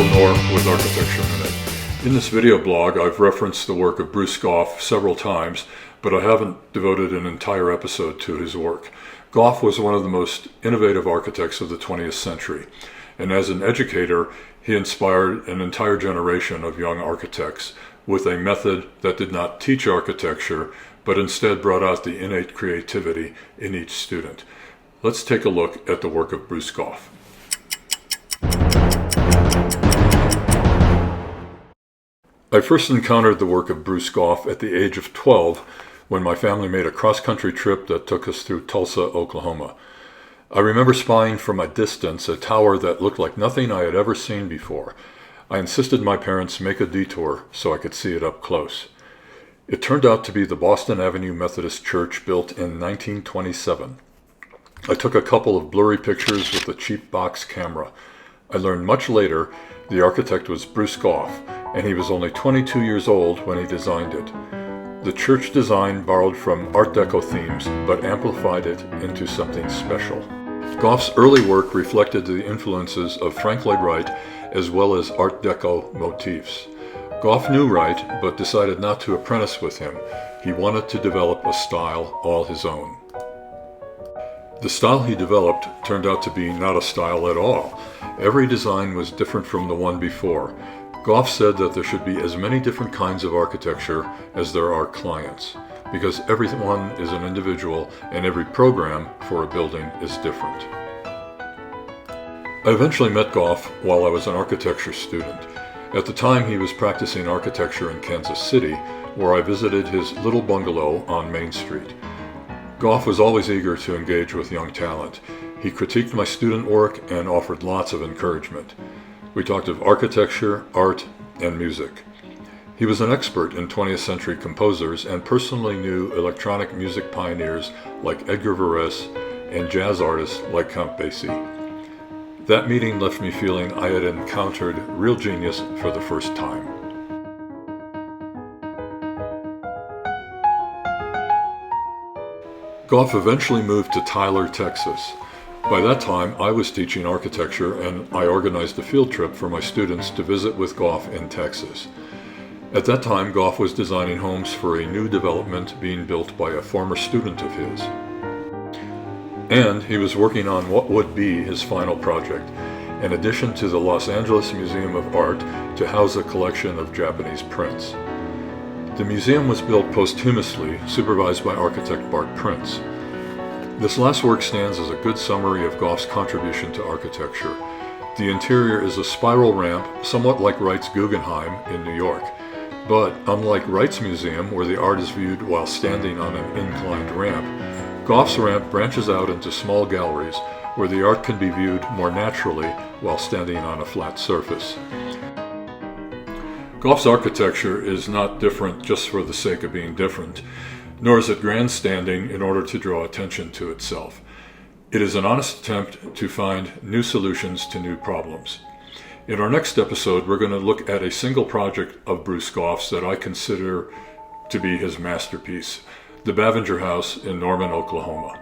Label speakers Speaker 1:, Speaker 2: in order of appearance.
Speaker 1: Michael Knorr with Architecture Minute. In this video blog, I've referenced the work of Bruce Goff several times, but I haven't devoted an entire episode to his work. Goff was one of the most innovative architects of the 20th century, and as an educator, he inspired an entire generation of young architects with a method that did not teach architecture, but instead brought out the innate creativity in each student. Let's take a look at the work of Bruce Goff. I first encountered the work of Bruce Goff at the age of 12 when my family made a cross-country trip that took us through Tulsa, Oklahoma. I remember spying from a distance a tower that looked like nothing I had ever seen before. I insisted my parents make a detour so I could see it up close. It turned out to be the Boston Avenue Methodist Church built in 1927. I took a couple of blurry pictures with a cheap box camera. I learned much later the architect was Bruce Goff, and he was only 22 years old when he designed it. The church design borrowed from Art Deco themes, but amplified it into something special. Goff's early work reflected the influences of Frank Lloyd Wright as well as Art Deco motifs. Goff knew Wright, but decided not to apprentice with him. He wanted to develop a style all his own. The style he developed turned out to be not a style at all. Every design was different from the one before. Goff said that there should be as many different kinds of architecture as there are clients, because everyone is an individual and every program for a building is different. I eventually met Goff while I was an architecture student. At the time, he was practicing architecture in Kansas City, where I visited his little bungalow on Main Street. Goff was always eager to engage with young talent. He critiqued my student work and offered lots of encouragement. We talked of architecture, art, and music. He was an expert in 20th century composers and personally knew electronic music pioneers like Edgar Varese and jazz artists like Count Basie. That meeting left me feeling I had encountered real genius for the first time. Goff eventually moved to Tyler, Texas. By that time, I was teaching architecture and I organized a field trip for my students to visit with Goff in Texas. At that time, Goff was designing homes for a new development being built by a former student of his. And he was working on what would be his final project, an addition to the Los Angeles Museum of Art to house a collection of Japanese prints. The museum was built posthumously, supervised by architect Bart Prince. This last work stands as a good summary of Goff's contribution to architecture. The interior is a spiral ramp, somewhat like Wright's Guggenheim in New York. But unlike Wright's museum, where the art is viewed while standing on an inclined ramp, Goff's ramp branches out into small galleries where the art can be viewed more naturally while standing on a flat surface. Goff's architecture is not different just for the sake of being different, nor is it grandstanding in order to draw attention to itself. It is an honest attempt to find new solutions to new problems. In our next episode, we're going to look at a single project of Bruce Goff's that I consider to be his masterpiece, the Bavinger House in Norman, Oklahoma.